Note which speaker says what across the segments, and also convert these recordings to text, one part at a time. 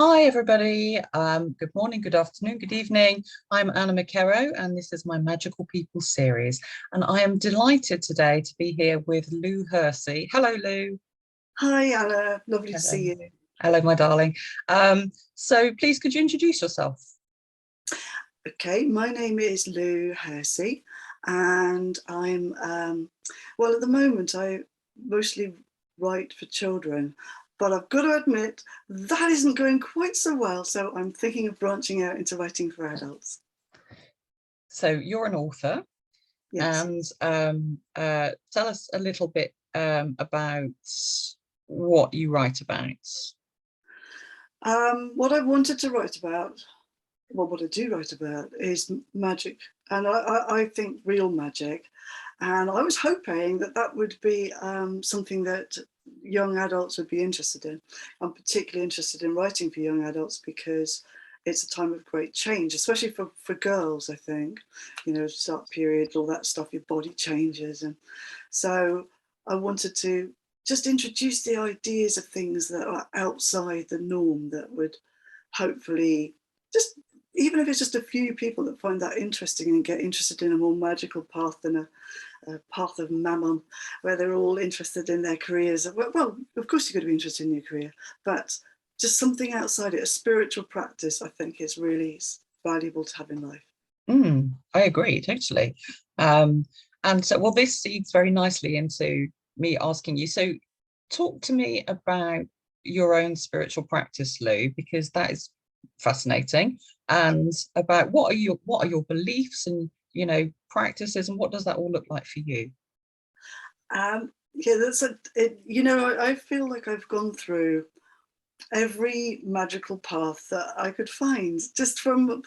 Speaker 1: Hi, everybody. Good morning, good afternoon, good evening. I'm Anna McKerrow, and this is my Magical People series. And I am delighted today to be here with Lou Hersey. Hello, Lou.
Speaker 2: Hi, Anna. Lovely to
Speaker 1: Hello.
Speaker 2: see you.
Speaker 1: Hello, my darling. So please, could you introduce yourself?
Speaker 2: Okay, my name is Lou Hersey, and I'm, well, at the moment, I mostly write for children, but I've got to admit that isn't going quite so well. So I'm thinking of branching out into writing for adults.
Speaker 1: So you're an author,
Speaker 2: Yes.
Speaker 1: and tell us a little bit about what you write about.
Speaker 2: What I wanted to write about, well, what I do write about is magic, and I think real magic. And I was hoping that that would be something that young adults would be interested in. I'm particularly interested in writing for young adults because it's a time of great change, especially for girls, I think. You know, start period, all that stuff, your body changes. And so I wanted to just introduce the ideas of things that are outside the norm that would hopefully just, even if it's just a few people that find that interesting and get interested in a more magical path than a path of mammon, where they're all interested in their careers. Well, of course you've got to be interested in your career, but just something outside it, a spiritual practice, I think is really valuable to have in life.
Speaker 1: I agree, totally. And so, well, this feeds very nicely into me asking you. So, talk to me about your own spiritual practice, Lou, because that is fascinating. And about what are your beliefs and practices, and what does that all look like for you?
Speaker 2: Yeah, I feel like I've gone through every magical path that I could find, just from,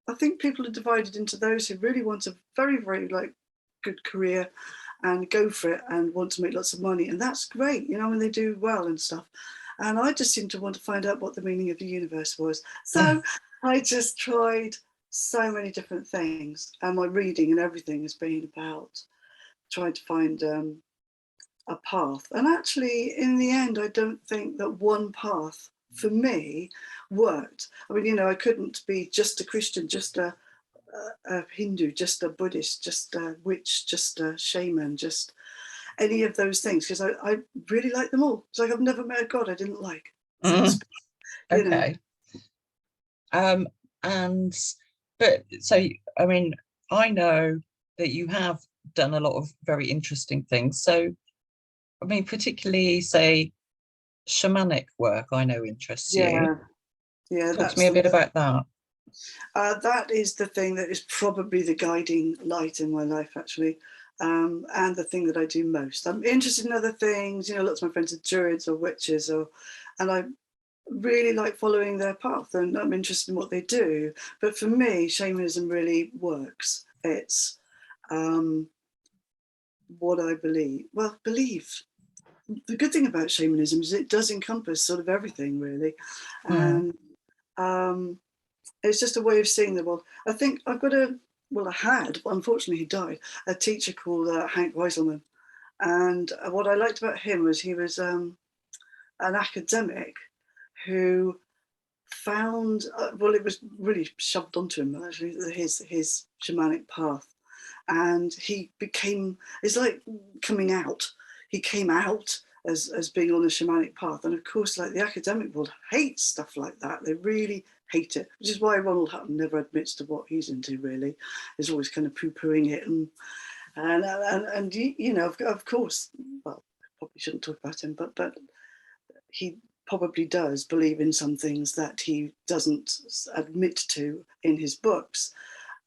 Speaker 2: I think people are divided into those who really want a very, very good career and go for it and want to make lots of money. And that's great, when they do well and stuff. And I just seem to want to find out what the meaning of the universe was. So I just tried so many different things. And my reading and everything has been about trying to find a path. And actually, in the end, I don't think that one path for me worked. I mean, I couldn't be just a Christian, just a Hindu, just a Buddhist, just a witch, just a shaman, just any of those things, because I really like them all. It's like I've never met a god I didn't like, so to speak,
Speaker 1: Okay. And but so I mean, I know that you have done a lot of very interesting things. So I mean, particularly say shamanic work, I know interests you.
Speaker 2: Yeah, yeah,
Speaker 1: Talk to
Speaker 2: that's
Speaker 1: me a
Speaker 2: the
Speaker 1: bit about that.
Speaker 2: that is the thing that is probably the guiding light in my life, actually. And the thing that I do most. I'm interested in other things, lots of my friends are druids or witches, and I really like following their path, and I'm interested in what they do. But for me, shamanism really works. It's what I believe. Well, believe. The good thing about shamanism is it does encompass sort of everything, really.
Speaker 1: Mm.
Speaker 2: And it's just a way of seeing the world. I think I've got I had, but unfortunately he died, a teacher called Hank Weiselman. And what I liked about him was he was an academic who found, it was really shoved onto him, actually, his shamanic path. And he became, it's like coming out. He came out as being on a shamanic path. And of course, like, the academic world hates stuff like that. They really hate it, which is why Ronald Hutton never admits to what he's into, really. He's always kind of poo-pooing it. And of course, well, I probably shouldn't talk about him, but he probably does believe in some things that he doesn't admit to in his books.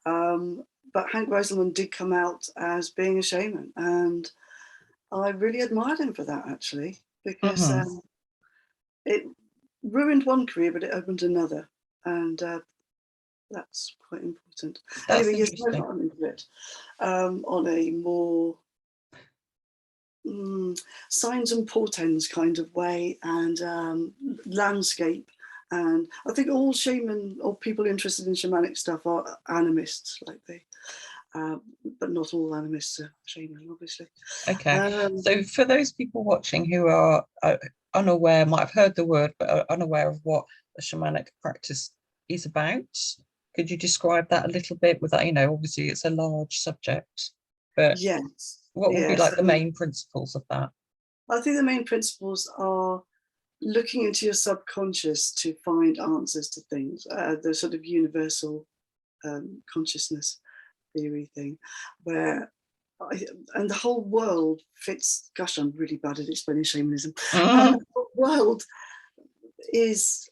Speaker 2: But Hank Weiselman did come out as being a shaman, and I really admired him for that, actually, because
Speaker 1: Mhm.
Speaker 2: it ruined one career, but it opened another, and that's quite important.
Speaker 1: That's
Speaker 2: Anyway, yes, I've
Speaker 1: interesting.
Speaker 2: gotten into it on a more signs and portents kind of way, and landscape. And I think all shaman or people interested in shamanic stuff are animists, like but not all animists are shaman, obviously.
Speaker 1: Okay.
Speaker 2: Um,
Speaker 1: So for those people watching who are unaware, might have heard the word, but are unaware of what a shamanic practice is about. Could you describe that a little bit with that? You know, obviously it's a large subject, but
Speaker 2: Yes,
Speaker 1: what would be
Speaker 2: yes.
Speaker 1: like the main principles of that?
Speaker 2: I think the main principles are looking into your subconscious to find answers to things, the sort of universal consciousness theory thing, where and the whole world fits. Gosh, I'm really bad at explaining shamanism.
Speaker 1: Mhm.
Speaker 2: The whole world is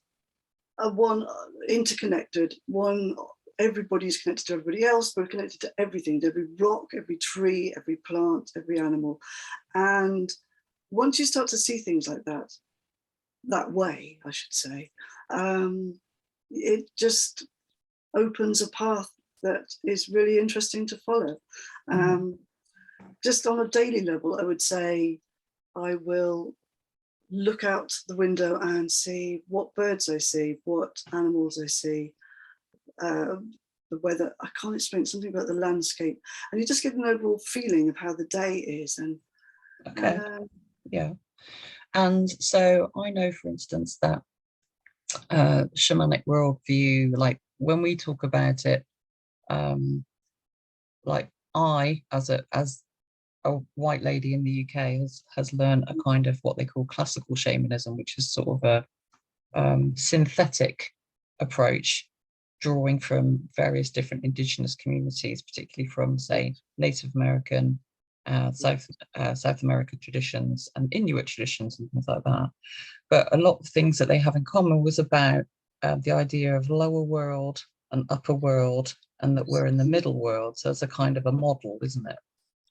Speaker 2: a one interconnected one. Everybody's connected to everybody else. We're connected to everything, to every rock, every tree, every plant, every animal. And once you start to see things like that way, I should say, it just opens a path that is really interesting to follow. Just on a daily level, I would say I will look out the window and see what birds I see, what animals I see, the weather. I can't explain, something about the landscape, and you just get an overall feeling of how the day is. And
Speaker 1: Okay, yeah. And so I know, for instance, that shamanic worldview, like when we talk about it, like I, as a white lady in the UK, has learned a kind of what they call classical shamanism, which is sort of a synthetic approach, drawing from various different indigenous communities, particularly from, say, Native American, South American traditions and Inuit traditions and things like that. But a lot of things that they have in common was about the idea of lower world and upper world, and that we're in the middle world. So it's a kind of a model, isn't it?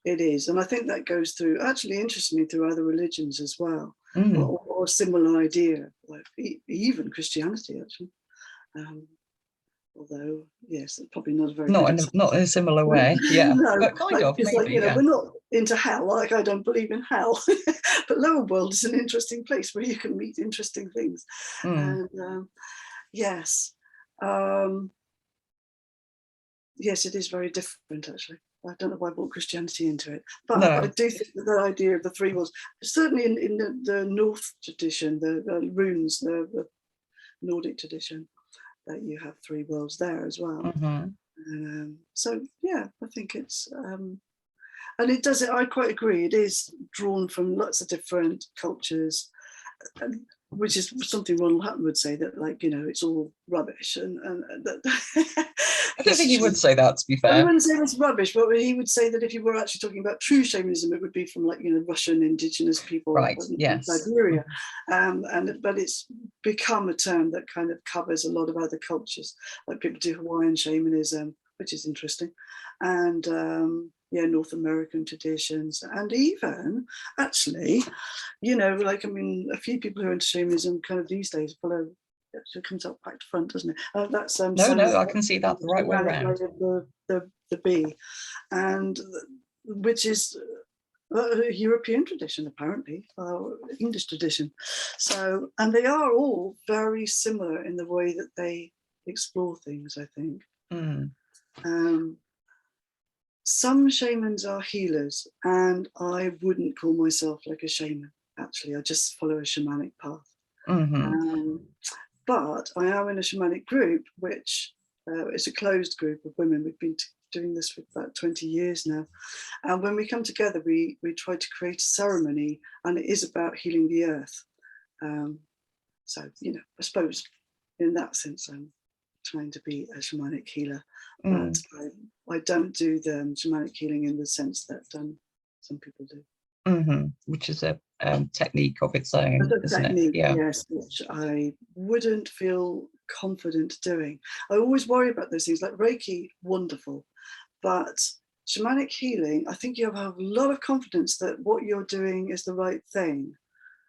Speaker 2: it is, and I think that goes through, actually, interestingly, through other religions as well, or a similar idea, like even Christianity, actually. Although, yes, probably not a very good example.
Speaker 1: Not in a similar way, yeah.
Speaker 2: No,
Speaker 1: But kind
Speaker 2: like,
Speaker 1: of,
Speaker 2: it's
Speaker 1: maybe,
Speaker 2: like, you know,
Speaker 1: yeah.
Speaker 2: we're not into hell. Like, I don't believe in hell, but lower world is an interesting place where you can meet interesting things. And yes, yes, it is very different, actually. I don't know why I brought Christianity into it, but
Speaker 1: No.
Speaker 2: I do think that idea of the three worlds, certainly in the North tradition, the runes, the Nordic tradition, that you have three worlds there as well. So yeah, I think it's and it does it. I quite agree. It is drawn from lots of different cultures, which is something Ronald Hutton would say, that, like, you know, it's all rubbish, and that.
Speaker 1: I don't think he would say that, to be
Speaker 2: I
Speaker 1: fair.
Speaker 2: wouldn't say it's rubbish, but he would say that if you were actually talking about true shamanism, it would be from, like, you know, Russian indigenous people,
Speaker 1: Right,
Speaker 2: in
Speaker 1: yes.
Speaker 2: Siberia, but it's become a term that kind of covers a lot of other cultures, like people do Hawaiian shamanism, which is interesting, and yeah, North American traditions, and even, actually, you know, like, I mean, a few people who are into shamanism kind of these days follow. It comes up back to front, doesn't it? That's
Speaker 1: no, I can see that the right way around.
Speaker 2: The bee, and which is a European tradition, apparently, or English tradition. So, and they are all very similar in the way that they explore things, I think. Some shamans are healers, and I wouldn't call myself like a shaman. Actually, I just follow a shamanic path. But I am in a shamanic group, which is a closed group of women. We've been doing this for about 20 years now. And when we come together, we try to create a ceremony, and it is about healing the earth. So, you know, I suppose in that sense, I'm trying to be a shamanic healer, but I don't do the shamanic healing in the sense that some people do.
Speaker 1: Which is a technique of its own, isn't it? Yeah.
Speaker 2: Yes, which I wouldn't feel confident doing. I always worry about those things, like Reiki, wonderful, but shamanic healing, I think you have a lot of confidence that what you're doing is the right thing,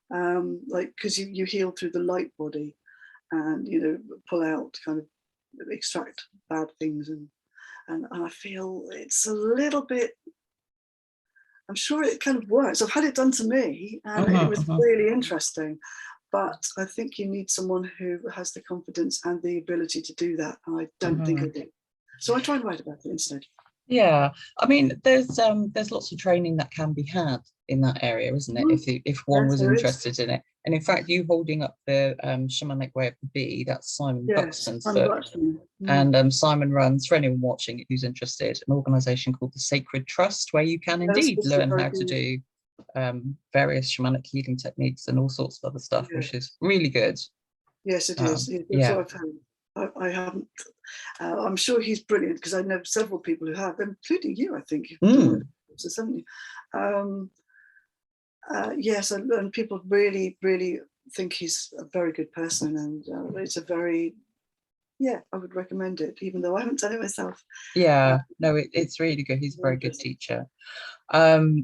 Speaker 2: like, because you heal through the light body, and, you know, pull out, kind of extract bad things, and I feel it's a little bit. I'm sure it kind of works. I've had it done to me, and it was really interesting. But I think you need someone who has the confidence and the ability to do that. And I don't think I do. So I try and write about it instead.
Speaker 1: Yeah, I mean, there's lots of training that can be had in that area, isn't it?
Speaker 2: Mhm.
Speaker 1: If one
Speaker 2: Yes,
Speaker 1: was
Speaker 2: there is.
Speaker 1: interested in it. And in fact, you holding up the shamanic way of the bee, that's Simon
Speaker 2: Yes,
Speaker 1: Buxton's book.
Speaker 2: unbuttling.
Speaker 1: And Simon runs, for anyone watching who's interested, an organisation called the Sacred Trust, where you can
Speaker 2: That's
Speaker 1: indeed
Speaker 2: also
Speaker 1: learn
Speaker 2: very
Speaker 1: how to
Speaker 2: good.
Speaker 1: do various shamanic healing techniques and all sorts of other stuff,
Speaker 2: Yeah.
Speaker 1: which is really good.
Speaker 2: Yes, it is. That's
Speaker 1: Yeah.
Speaker 2: what I've heard. I haven't. I'm sure he's brilliant because I know several people who have, including you. I think you've done one of those, haven't you? Yes, and people really, really think he's a very good person, and it's a very, yeah, I would recommend it, even though I haven't done it myself.
Speaker 1: Yeah, no, it's really good. He's a very good
Speaker 2: Interesting.
Speaker 1: teacher.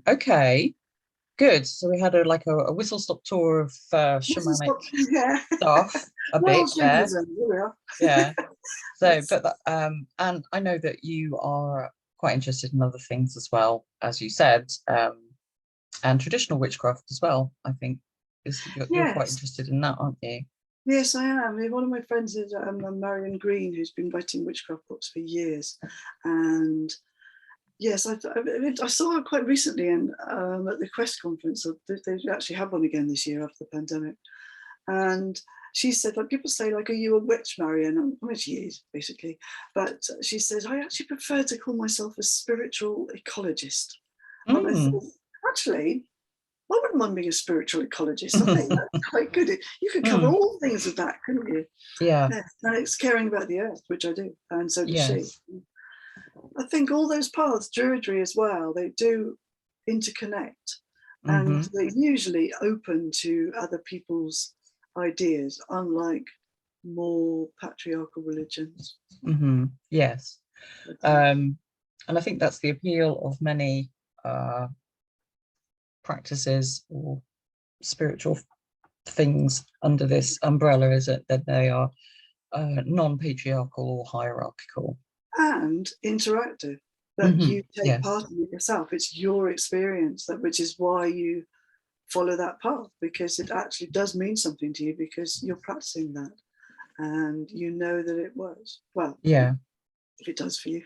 Speaker 1: Okay, good. So we had a whistle stop tour of shamanic
Speaker 2: Yeah.
Speaker 1: stuff a
Speaker 2: Well,
Speaker 1: bit there.
Speaker 2: shamanism, here we are.
Speaker 1: Yeah. So,
Speaker 2: Yes.
Speaker 1: but and I know that you are quite interested in other things as well, as you said, and traditional witchcraft as well. I think you're quite
Speaker 2: Yes.
Speaker 1: interested in that, aren't you?
Speaker 2: Yes, I am. I mean, one of my friends is Marion Green, who's been writing witchcraft books for years. And yes, I saw her quite recently at the Quest conference. So they actually had one again this year after the pandemic. And she said, like, people say, like, are you a witch, Marion? I mean, she is, basically. But she said, I actually prefer to call myself a spiritual ecologist. And I
Speaker 1: Mm.
Speaker 2: thought, actually, I wouldn't mind being a spiritual ecologist. I think that's quite good. You could cover
Speaker 1: Mm.
Speaker 2: all things with that, couldn't you?
Speaker 1: Yeah.
Speaker 2: Yes. And it's caring about the earth, which I do, and so does she.
Speaker 1: Yes.
Speaker 2: I think all those paths, Druidry as well, they do interconnect, and
Speaker 1: Mm-hmm.
Speaker 2: they're usually open to other people's ideas, unlike more patriarchal religions.
Speaker 1: Mm-hmm. Yes.
Speaker 2: But,
Speaker 1: And I think that's the appeal of many practices or spiritual things under this umbrella, is it that they are non-patriarchal or hierarchical.
Speaker 2: and interactive, that you take
Speaker 1: Yes.
Speaker 2: part in it yourself. It's your experience, which is why you follow that path, because it actually does mean something to you because you're practicing that and you know that it works. Well,
Speaker 1: Yeah.
Speaker 2: if it does for you.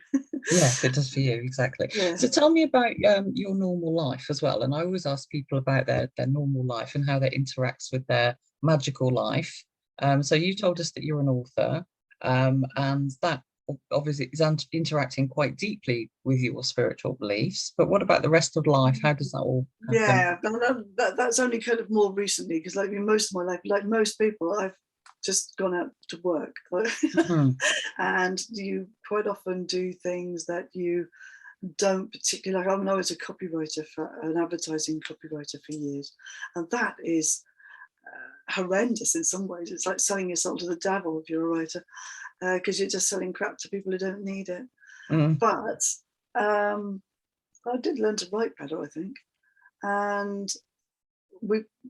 Speaker 1: Yes, it does for you, exactly.
Speaker 2: Yeah.
Speaker 1: So tell me about your normal life as well. And I always ask people about their normal life and how that interacts with their magical life. So you told us that you're an author, and that obviously is interacting quite deeply with your spiritual beliefs. But what about the rest of life? How does that all happen?
Speaker 2: Yeah, that's only kind of more recently, because like in most of my life, like most people, I've just gone out to work.
Speaker 1: Mhm.
Speaker 2: And you quite often do things that you don't particularly like. I mean, I was a copywriter, for an advertising copywriter for years, and that is horrendous in some ways. It's like selling yourself to the devil if you're a writer, because you're just selling crap to people who don't need it.
Speaker 1: Mm.
Speaker 2: But I did learn to write better, I think. And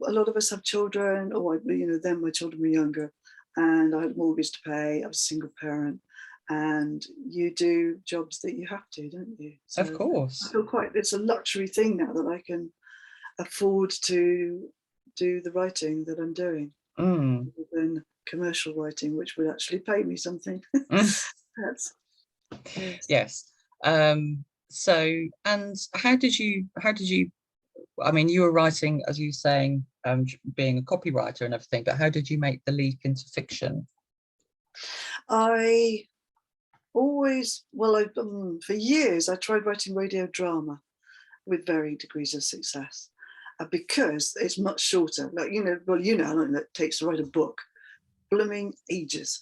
Speaker 2: a lot of us have children, or then my children were younger, and I had a mortgage to pay. I was a single parent, and you do jobs that you have to, don't you?
Speaker 1: Of
Speaker 2: So I
Speaker 1: course.
Speaker 2: feel it's a luxury thing now that I can afford to do the writing that I'm doing,
Speaker 1: Mm.
Speaker 2: rather than commercial writing, which would actually pay me something.
Speaker 1: Mm.
Speaker 2: That's yes.
Speaker 1: Yes. So, and how did you, I mean, you were writing, as you were saying, being a copywriter and everything, but how did you make the leap into fiction?
Speaker 2: I always, well, for years I tried writing radio drama with varying degrees of success, because it's much shorter. Like, how long it takes to write a book, blooming ages.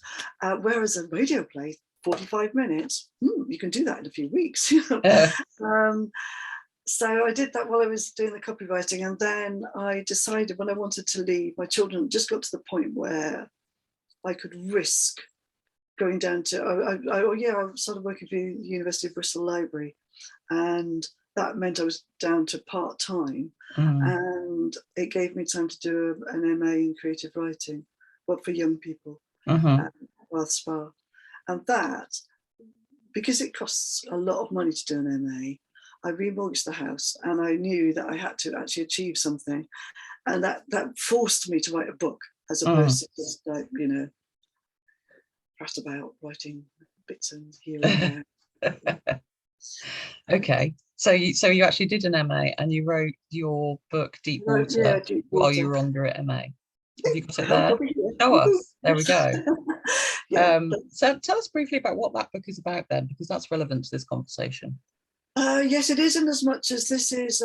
Speaker 2: Whereas a radio play, 45 minutes, you can do that in a few weeks. So I did that while I was doing the copywriting, and then I decided when I wanted to leave, my children just got to the point where I could risk going down to, I started working for the University of Bristol Library, and that meant I was down to part-time,
Speaker 1: Mm.
Speaker 2: and it gave me time to do an MA in creative writing, for young people,
Speaker 1: Mm-hmm.
Speaker 2: at Bath Spa. And that, because it costs a lot of money to do an MA, I remortgaged the house, and I knew that I had to actually achieve something, and that forced me to write a book, as
Speaker 1: Mm.
Speaker 2: opposed to just like, about writing bits and here and there.
Speaker 1: Okay. you actually did an MA and you wrote your book Deep
Speaker 2: No, yeah,
Speaker 1: Water
Speaker 2: deep
Speaker 1: while you
Speaker 2: water.
Speaker 1: were under at MA. Have you got
Speaker 2: I
Speaker 1: it
Speaker 2: have a
Speaker 1: there?
Speaker 2: copy here.
Speaker 1: Show
Speaker 2: Woohoo.
Speaker 1: us. There we go.
Speaker 2: Yeah.
Speaker 1: So tell us briefly about what that book is about then, because that's relevant to this conversation.
Speaker 2: Yes, it is, in as much as this is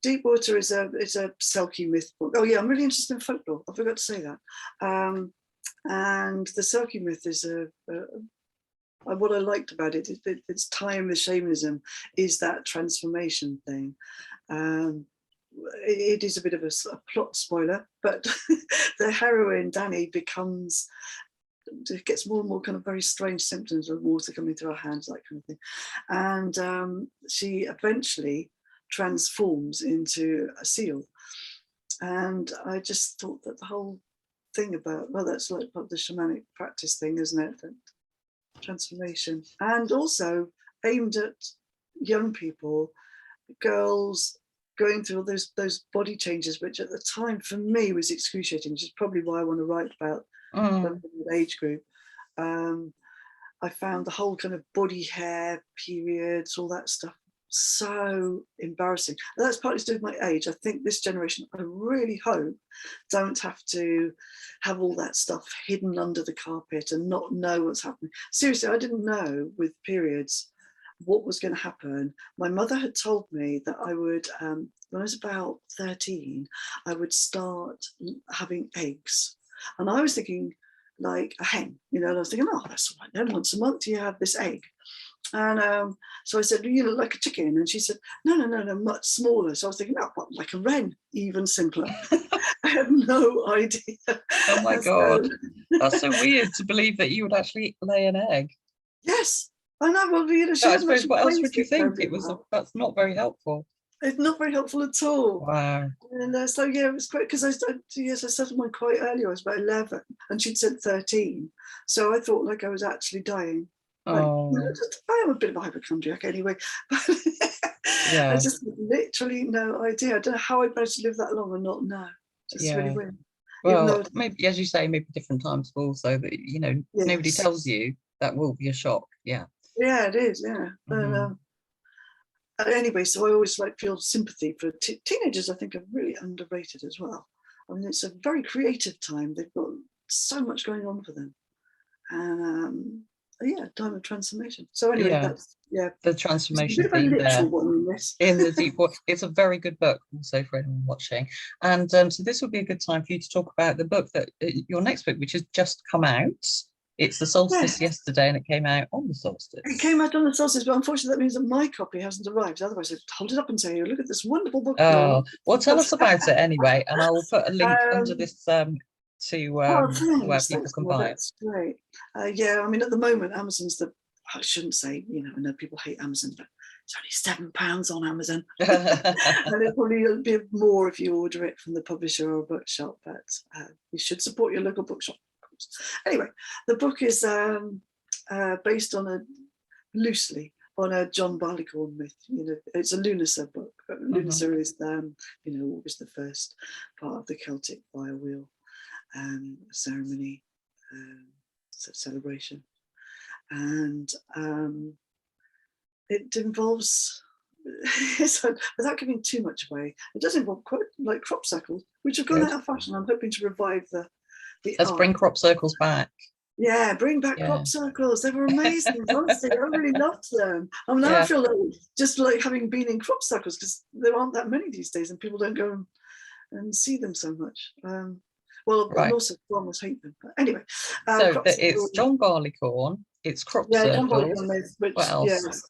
Speaker 2: Deep Water is a Selkie myth book. Oh yeah, I'm really interested in folklore. I forgot to say that. And the Selkie myth is what I liked about it. Its time with shamanism is that transformation thing. It is a bit of a plot spoiler, but the heroine Danni gets more and more kind of very strange symptoms of water coming through her hands, that kind of thing, and she eventually transforms into a seal. And I just thought that the whole thing about, well, that's like the shamanic practice thing, isn't it? That transformation, and also aimed at young people, girls going through all those body changes, which at the time for me was excruciating, which is probably why I want to write about the age group. I found the whole kind of body hair periods, all that stuff, so embarrassing. And that's partly to do with my age. I think this generation, I really hope, don't have to have all that stuff hidden under the carpet and not know what's happening. Seriously, I didn't know with periods what was going to happen. My mother had told me that I would, when I was about 13, I would start having eggs. And I was thinking like a hen, and I was thinking, oh, that's all right then, once a month you have this egg. And so I said, like a chicken. And she said, no, much smaller. So I was thinking, oh, what, like a wren, even simpler. I had no idea.
Speaker 1: Oh my God. That's so weird to believe that you would actually lay an egg.
Speaker 2: Yes. I know. Well, she
Speaker 1: I suppose, what else would you think? That's not very helpful.
Speaker 2: It's not very helpful at all.
Speaker 1: Wow.
Speaker 2: And so, yeah, it was quite, because I started mine quite early. I was about 11 and she'd said 13. So I thought like I was actually dying.
Speaker 1: Oh.
Speaker 2: I am a bit of a hypochondriac anyway.
Speaker 1: Yeah.
Speaker 2: I just literally no idea. I don't know how I managed to live that long and not know. Just really weird.
Speaker 1: Well, maybe, as you say, maybe different times, but also that, nobody tells you, that will be a shock. Yeah.
Speaker 2: Yeah, it is. Yeah. Anyway, so I always feel sympathy for teenagers. I think are really underrated as well. I mean, it's a very creative time. They've got so much going on for them, and time of transformation. So anyway, that's
Speaker 1: the transformation theme there in the Deep Water. It's a very good book, also for anyone watching. And so this would be a good time for you to talk about the book that your next book, which has just come out. It's the solstice yesterday, and it came out on the solstice.
Speaker 2: It came out on the solstice, but unfortunately that means that my copy hasn't arrived. Otherwise I'd hold it up and say, look at this wonderful book.
Speaker 1: Oh, well, tell us about it anyway, and I will put a link under this to where people can buy it.
Speaker 2: That's great. I mean, at the moment, Amazon's I shouldn't say, I know people hate Amazon, but it's only £7 on Amazon. And it'll probably be more if you order it from the publisher or bookshop, but you should support your local bookshop. Anyway, the book is based loosely on a John Barleycorn myth. It's a Lunacy book. Lunacy is, was the first part of the Celtic fire wheel ceremony, celebration, and it involves. Without giving too much away, it does involve quite like crop circles, which have gone out of fashion. I'm hoping to revive the
Speaker 1: Let's bring crop circles back.
Speaker 2: Yeah, bring back crop circles. They were amazing. Honestly, I really loved them. I mean, I feel just like having been in crop circles, because there aren't that many these days and people don't go and see them so much. And also farmers hate them. But anyway.
Speaker 1: So it's John Barleycorn, it's crop circles.
Speaker 2: John Barleycorn, which,
Speaker 1: what else?
Speaker 2: Yes.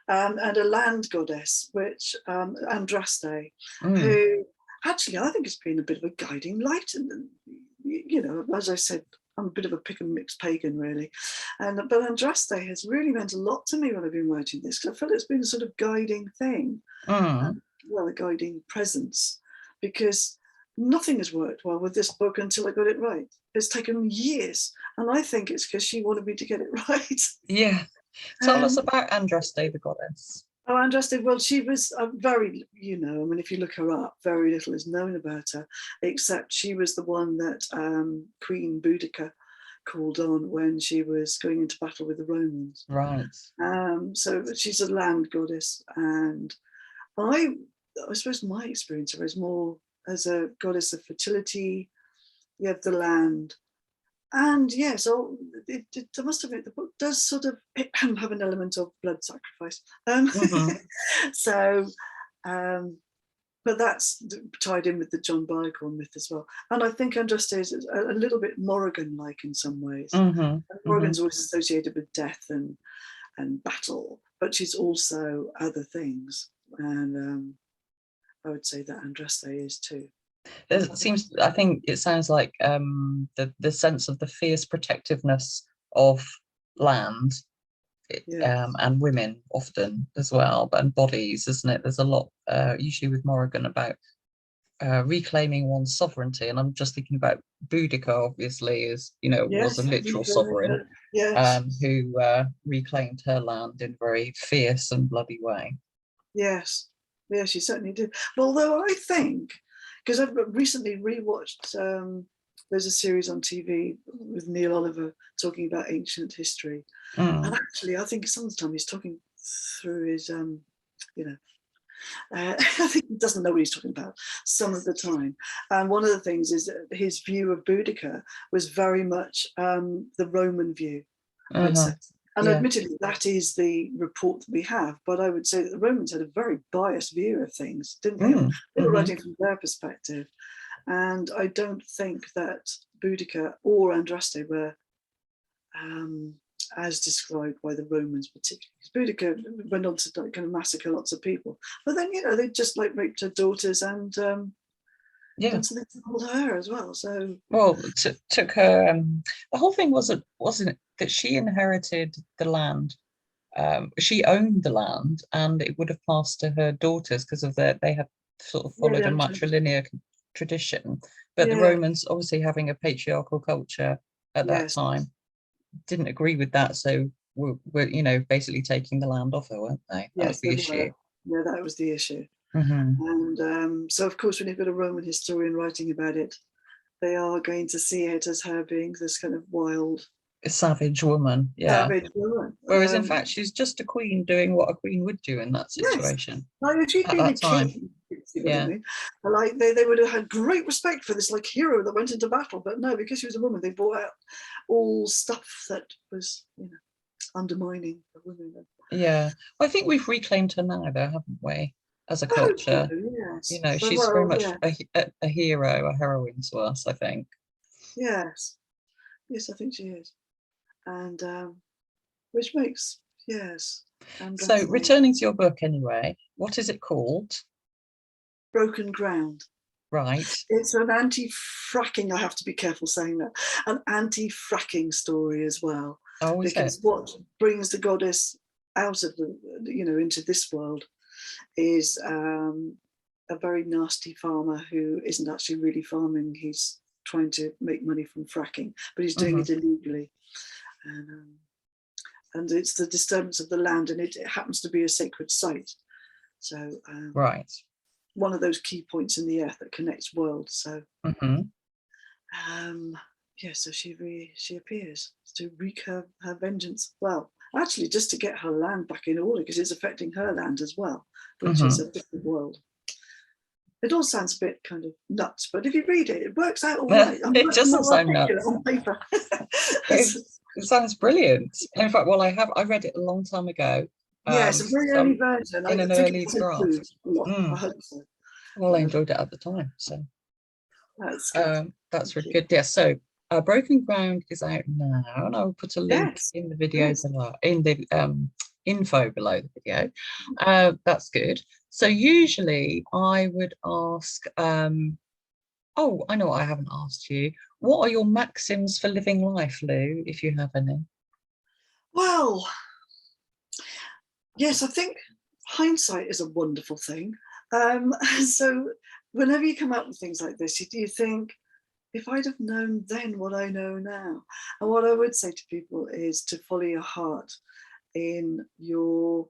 Speaker 2: And a land goddess, which Andraste, who actually I think has been a bit of a guiding light. And as I said, I'm a bit of a pick and mix pagan, really. But Andraste has really meant a lot to me when I've been writing this, because I feel it's been a sort of guiding thing, a guiding presence, because nothing has worked well with this book until I got it right. It's taken years, and I think it's because she wanted me to get it right.
Speaker 1: Yeah. Tell us about Andraste, the goddess.
Speaker 2: Oh, Andraste, well, she was very, I mean, if you look her up, very little is known about her, except she was the one that Queen Boudica called on when she was going into battle with the Romans.
Speaker 1: Right.
Speaker 2: So she's a land goddess, and I suppose my experience of her is more as a goddess of fertility. You have the land, and yes, I must admit the book does sort of have an element of blood sacrifice.
Speaker 1: Mm-hmm.
Speaker 2: So, but that's tied in with the John Barleycorn myth as well. And I think Andraste is a little bit Morrigan-like in some ways.
Speaker 1: Mm-hmm.
Speaker 2: Morrigan's always associated with death and battle, but she's also other things. And I would say that Andraste is too.
Speaker 1: I think it sounds like the sense of the fierce protectiveness of land, and women often as well, and bodies, isn't it? There's a lot, usually with Morrigan, about reclaiming one's sovereignty. And I'm just thinking about Boudica, obviously, as was a literal sovereign, who reclaimed her land in a very fierce and bloody way.
Speaker 2: Yes, she certainly did. But although I think, because I've recently rewatched, there's a series on TV with Neil Oliver talking about ancient history, and actually I think some of the time he's talking through his, I think he doesn't know what he's talking about some of the time. And one of the things is that his view of Boudica was very much the Roman view, I'd say. And admittedly, that is the report that we have. But I would say that the Romans had a very biased view of things, didn't they? They were writing from their perspective. And I don't think that Boudica or Andraste were as described by the Romans particularly. Because Boudica went on to kind of massacre lots of people. But then, they just raped her daughters and done something to her as well. So
Speaker 1: took her. The whole thing wasn't that she inherited the land. She owned the land, and it would have passed to her daughters because of they had sort of followed a matrilineal tradition. But the Romans, obviously having a patriarchal culture at that time, didn't agree with that. So were basically taking the land off her, weren't they? That was the issue.
Speaker 2: Yeah, that was the issue. And so, of course, when you've got a Roman historian writing about it, they are going to see it as her being this kind of wild,
Speaker 1: savage woman.
Speaker 2: Savage woman.
Speaker 1: Whereas, in fact, she's just a queen doing what a queen would do in that situation.
Speaker 2: Like if she'd been a king, you know what I mean? Like they would have had great respect for this hero that went into battle. But no, because she was a woman, they brought out all stuff that was, undermining the women.
Speaker 1: Yeah, I think we've reclaimed her now, though, haven't we? As a culture, she's very much a hero, a heroine to us, I think.
Speaker 2: Yes, I think she is, and which makes
Speaker 1: So, returning to your book anyway, what is it called?
Speaker 2: Broken Ground.
Speaker 1: Right.
Speaker 2: It's an anti-fracking. I have to be careful saying that. An anti-fracking story as well, because what brings the goddess out of the, into this world is a very nasty farmer who isn't actually really farming. He's trying to make money from fracking, but he's doing it illegally. And it's the disturbance of the land, and it happens to be a sacred site. So one of those key points in the earth that connects worlds. So so she appears to wreak her vengeance. Well, actually, just to get her land back in order, because it's affecting her land as well, which is a different world. It all sounds a bit kind of nuts, but if you read it, it works out all right.
Speaker 1: It doesn't sound nuts
Speaker 2: on paper.
Speaker 1: It sounds brilliant. In fact, I read it a long time ago.
Speaker 2: It's a very early version.
Speaker 1: In an early draft.
Speaker 2: I hope so.
Speaker 1: Well, I enjoyed it at the time, so
Speaker 2: that's good.
Speaker 1: that's really good. Yeah, so Broken Ground is out now, and I will put a link in the video below, in the info below the video. That's good. So usually I would ask, I know what I haven't asked you. What are your maxims for living life, Lou, if you have any?
Speaker 2: Well, yes, I think hindsight is a wonderful thing. So whenever you come up with things like this, you think, if I'd have known then what I know now. And what I would say to people is to follow your heart in your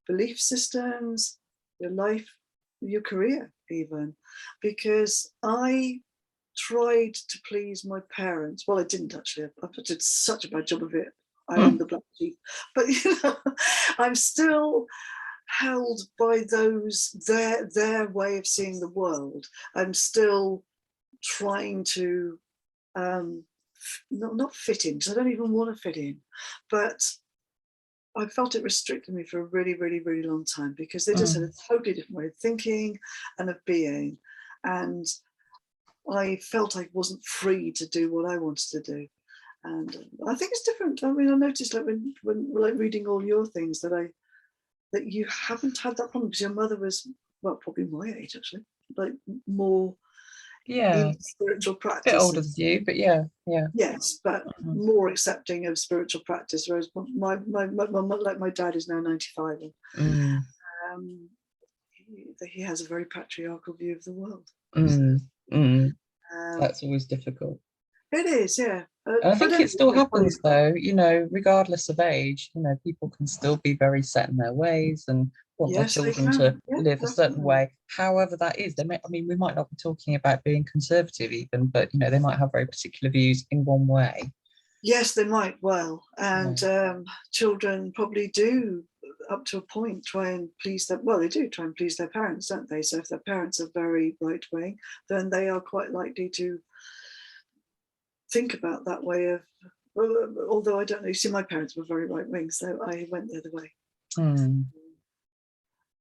Speaker 2: belief systems, your life, your career even, because I tried to please my parents. Well, I didn't actually. I did such a bad job of it. I am the black sheep. But I'm still held by their way of seeing the world. I'm still trying to not fit in, because I don't even want to fit in, but I felt it restricted me for a really, really, really long time, because they just had a totally different way of thinking and of being, and I felt I wasn't free to do what I wanted to do. And I think it's different. I mean, I noticed like when like reading all your things that you haven't had that problem, because your mother was, well, probably my age actually, like more in spiritual practice.
Speaker 1: A bit older than you, but yeah.
Speaker 2: Yes, but more accepting of spiritual practice. Whereas my like my dad is now 95, and he has a very patriarchal view of the world.
Speaker 1: That's always difficult.
Speaker 2: It is, yeah.
Speaker 1: I think it still happens though, regardless of age, people can still be very set in their ways and want their children to live a certain way. However that is, we might not be talking about being conservative even, but they might have very particular views in one way.
Speaker 2: Yes, they might well. And children probably do, up to a point, try and please them. Well, they do try and please their parents, don't they? So if their parents are very right-wing, then they are quite likely to think about that way of, although I don't know, you see, my parents were very right-wing, so I went the other way.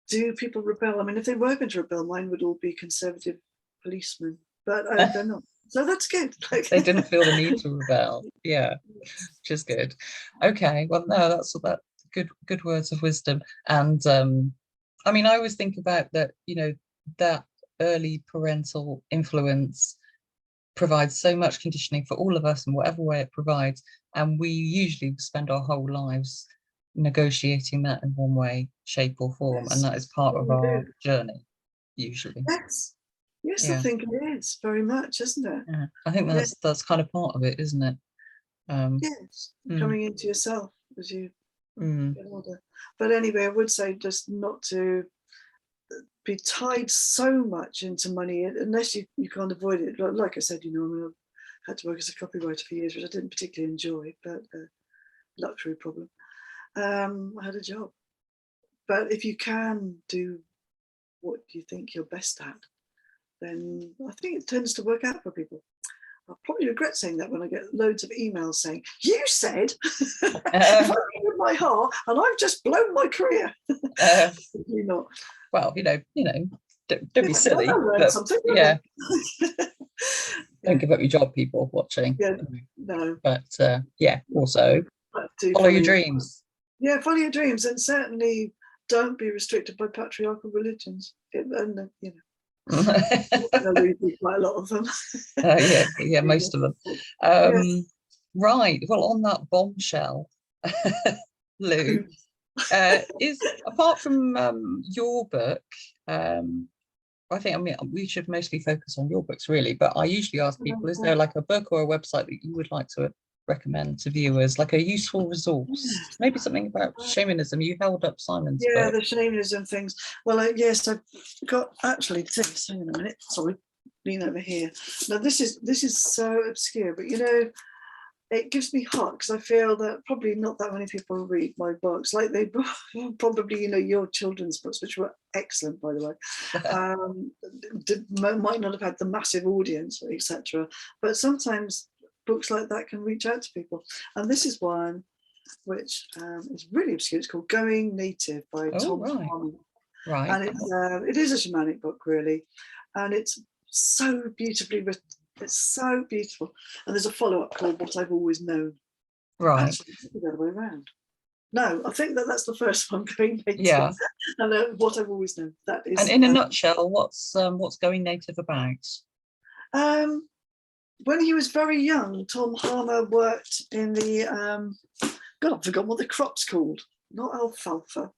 Speaker 2: Do people rebel? I mean, if they were going to rebel, mine would all be conservative policemen, but they're not. So that's good.
Speaker 1: They didn't feel the need to rebel. Yeah, which is good. Okay, well, no, that's good words of wisdom. And I mean, I always think about that, that early parental influence provides so much conditioning for all of us in whatever way it provides, and we usually spend our whole lives negotiating that in one way, shape or form, and that is part of our journey usually.
Speaker 2: Yes, I think it is very much, isn't it?
Speaker 1: Yeah. I think that's kind of part of it, isn't it?
Speaker 2: Yes, coming into yourself as you get older. But anyway, I would say just not to be tied so much into money unless you can't avoid it. Like I said, I mean, I've had to work as a copywriter for years, which I didn't particularly enjoy, but luxury problem. I had a job. But if you can do what you think you're best at, then I think it tends to work out for people. I'll probably regret saying that when I get loads of emails saying, you said, if I give with my heart, and I've just blown my career. Probably not.
Speaker 1: Well, don't be silly. But, don't give up your job, people watching.
Speaker 2: Yeah, no.
Speaker 1: But also follow your dreams.
Speaker 2: Yeah, follow your dreams, and certainly don't be restricted by patriarchal religions. Quite a lot of them.
Speaker 1: Most of them. Right. Well, on that bombshell, Lou, is apart from your book, we should mostly focus on your books, really. But I usually ask people: is there like a book or a website that you would like to recommend to viewers, like a useful resource? Maybe something about shamanism. You held up Simon's book.
Speaker 2: The shamanism things. Well, yes, I've got actually this. Hang on a minute. Sorry, lean over here. Now this is so obscure, but it gives me heart, because I feel that probably not that many people read my books. Like they probably, your children's books, which were excellent, by the way, might not have had the massive audience, etc. But sometimes books like that can reach out to people. And this is one which is really obscure. It's called Going Native by Tom Harmon.
Speaker 1: Right.
Speaker 2: And it is a shamanic book, really. And it's so beautifully written. It's so beautiful. And there's a follow-up called What I've Always Known.
Speaker 1: Right.
Speaker 2: Actually, it's the other way around. No, I think that's the first one, Going Native.
Speaker 1: Yeah.
Speaker 2: And What I've Always Known. That is.
Speaker 1: And in a nutshell, what's Going Native about?
Speaker 2: When he was very young, Tom Harmon worked in the I've forgotten what the crop's called. Not alfalfa.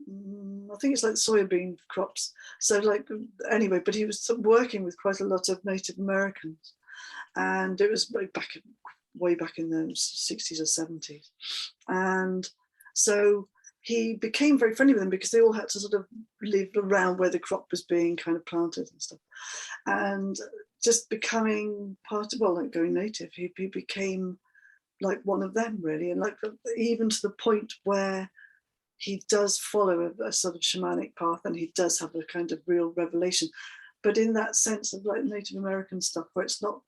Speaker 2: I think it's like soybean crops. So anyway, but he was working with quite a lot of Native Americans, and it was way back in the 60s or 70s. And so he became very friendly with them, because they all had to sort of live around where the crop was being kind of planted and stuff. And just becoming part of, well, like going native, he became like one of them, really, and like even to the point where he does follow a sort of shamanic path, and he does have a kind of real revelation, but in that sense of like Native American stuff, where it's not,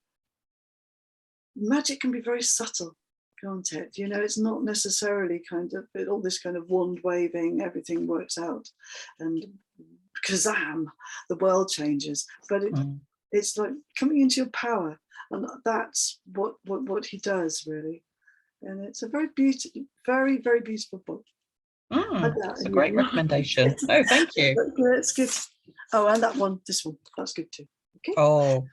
Speaker 2: magic can be very subtle, can't it? You know, it's not necessarily kind of all this kind of wand waving, everything works out, and kazam, the world changes. But it's like coming into your power, and that's what he does, really. And it's a very beautiful, very, very beautiful book.
Speaker 1: That's a great recommendation. Oh, thank you.
Speaker 2: It's good. Oh, and that one, this one, that's good too. Okay.
Speaker 1: Oh,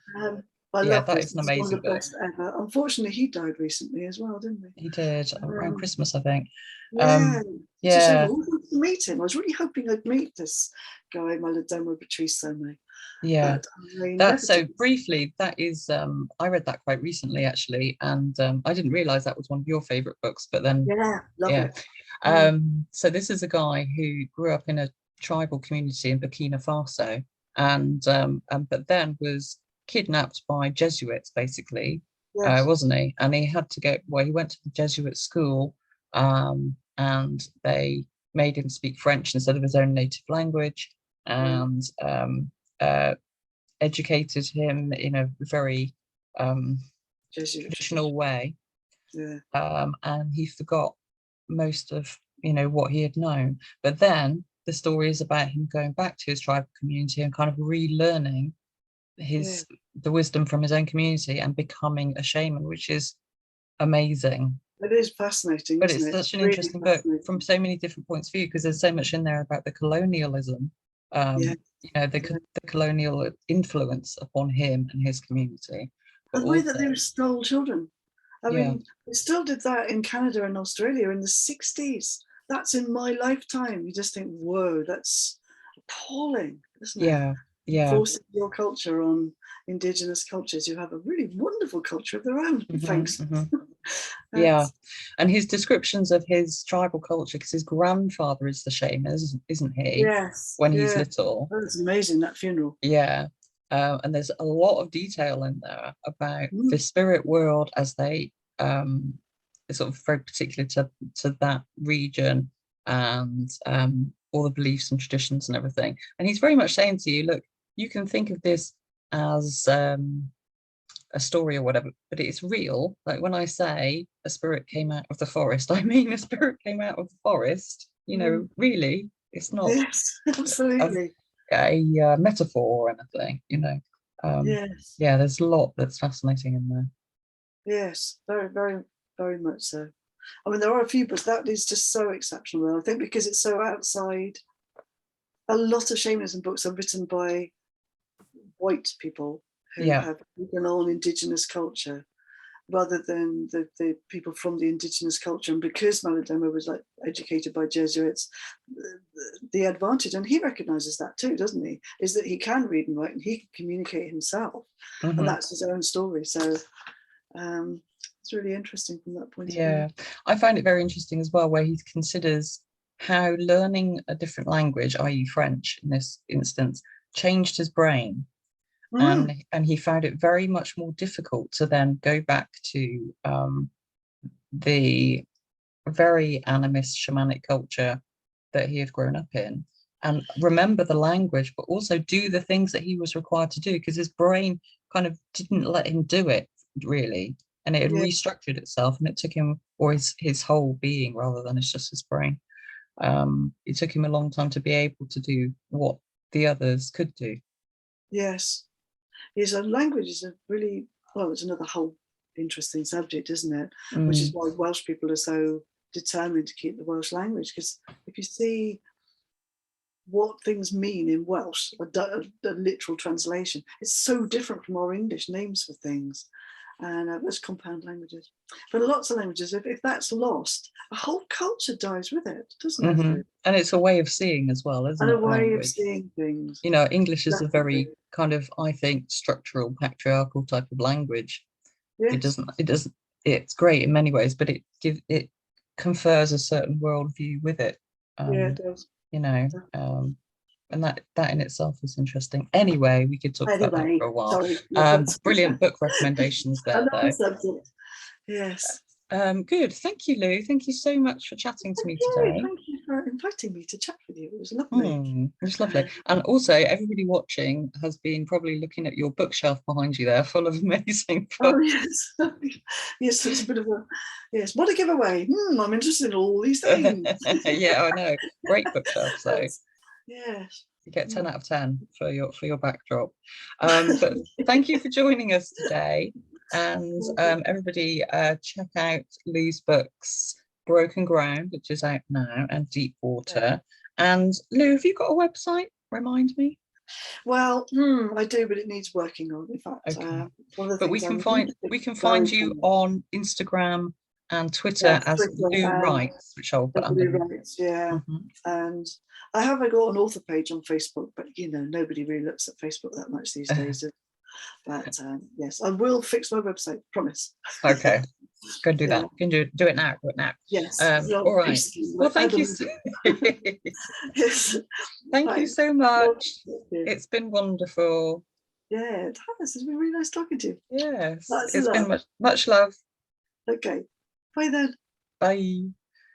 Speaker 2: I love
Speaker 1: that
Speaker 2: this.
Speaker 1: is an
Speaker 2: It's
Speaker 1: amazing
Speaker 2: one of the
Speaker 1: book.
Speaker 2: best ever. Unfortunately, he died recently as well, didn't he?
Speaker 1: He did around Christmas, I think.
Speaker 2: Yeah.
Speaker 1: Yeah.
Speaker 2: It's a shame. I wanted to meet him. I was really hoping I'd meet this guy, Malidoma Patrice.
Speaker 1: Yeah.
Speaker 2: But
Speaker 1: That's so briefly, that is I read that quite recently actually, and I didn't realize that was one of your favorite books, but then
Speaker 2: love it.
Speaker 1: So this is a guy who grew up in a tribal community in Burkina Faso, and but then was kidnapped by Jesuits, basically.
Speaker 2: Yes.
Speaker 1: Wasn't he? And he had to go, well, he went to the Jesuit school, and they made him speak French instead of his own native language, and educated him in a very traditional way.
Speaker 2: Yeah.
Speaker 1: And he forgot most of what he had known. But then the story is about him going back to his tribal community and kind of relearning the wisdom from his own community and becoming a shaman, which is amazing.
Speaker 2: It is fascinating,
Speaker 1: but
Speaker 2: isn't
Speaker 1: it's
Speaker 2: it?
Speaker 1: such an interesting book from so many different points of view, because there's so much in there about the colonialism, the colonial influence upon him and his community.
Speaker 2: But the way that they stole children. I mean, they still did that in Canada and Australia in the 60s. That's in my lifetime. You just think, whoa, that's appalling, isn't it?
Speaker 1: Yeah.
Speaker 2: Forcing your culture on Indigenous cultures who have a really wonderful culture of their own, thanks.
Speaker 1: Yeah, and his descriptions of his tribal culture, because his grandfather is the shaman, isn't he?
Speaker 2: Yes.
Speaker 1: When he's little.
Speaker 2: That's amazing, that funeral.
Speaker 1: Yeah. And there's a lot of detail in there about the spirit world as they sort of very particular to that region, and all the beliefs and traditions and everything. And he's very much saying to you, look, you can think of this as a story or whatever, but it's real. Like when I say a spirit came out of the forest, I mean a spirit came out of the forest. Really, it's not
Speaker 2: absolutely
Speaker 1: a metaphor or anything. There's a lot that's fascinating in there.
Speaker 2: Yes, very, very, very much so. I mean, there are a few, but that is just so exceptional. I think because it's so outside. A lot of shamanism books are written by white people who have taken on Indigenous culture, rather than the people from the Indigenous culture. And because Malidoma was like educated by Jesuits, the advantage, and he recognizes that too, doesn't he, is that he can read and write and he can communicate himself. And that's his own story. So it's really interesting from that point of view.
Speaker 1: I find it very interesting as well, where he considers how learning a different language, i.e. French in this instance, changed his brain. And he found it very much more difficult to then go back to the very animist shamanic culture that he had grown up in, and remember the language, but also do the things that he was required to do, because his brain kind of didn't let him do it really, and it had restructured itself, and it took him, or his whole being rather than it's just his brain. It took him a long time to be able to do what the others could do.
Speaker 2: Yes. So language is a really, well, it's another whole interesting subject, isn't it? Which is why Welsh people are so determined to keep the Welsh language, because if you see what things mean in Welsh, a literal translation, it's so different from our English names for things. And there's compound languages. But lots of languages, if that's lost, a whole culture dies with it, doesn't it?
Speaker 1: And it's a way of seeing as well, isn't it?
Speaker 2: And a way of seeing things.
Speaker 1: English is a very kind of, I think, structural, patriarchal type of language. Yes. It's great in many ways, but it confers a certain worldview with it.
Speaker 2: It does.
Speaker 1: And that in itself is interesting. Anyway, we could talk about that
Speaker 2: Anyway,
Speaker 1: for a while.
Speaker 2: sorry.
Speaker 1: Brilliant book recommendations there,
Speaker 2: Another
Speaker 1: though.
Speaker 2: subject. Yes.
Speaker 1: Good. Thank you, Lou. Thank you so much for chatting to me today.
Speaker 2: Thank you for inviting me to chat with you. It was lovely.
Speaker 1: It was lovely. And also, everybody watching has been probably looking at your bookshelf behind you there, full of amazing books.
Speaker 2: Oh, yes. Yes, it's a bit of a, yes, what a giveaway. I'm interested in all these things.
Speaker 1: Yeah, I know. Great bookshelf, so.
Speaker 2: Yes.
Speaker 1: You get 10 out of 10 for your backdrop. But thank you for joining us today. And everybody check out Lou's books, Broken Ground, which is out now, and Deep Water. And Lou, have you got a website? Remind me.
Speaker 2: Well, I do, but it needs working on. In fact,
Speaker 1: okay.
Speaker 2: But we can find
Speaker 1: you on Instagram and Twitter as Lou Writes, which I'll put under.
Speaker 2: Lou Writes, yeah. And I haven't got an author page on Facebook, but nobody really looks at Facebook that much these days. But yes, I will fix my website, promise.
Speaker 1: Okay, go do that. You can do it now. Do it now.
Speaker 2: Yes.
Speaker 1: All right. Well, thank you.
Speaker 2: Yes.
Speaker 1: Thank you so much. It's been wonderful.
Speaker 2: Yeah, it has. It's been really nice talking to you.
Speaker 1: Yes, it's been much love.
Speaker 2: Okay. Bye then.
Speaker 1: Bye.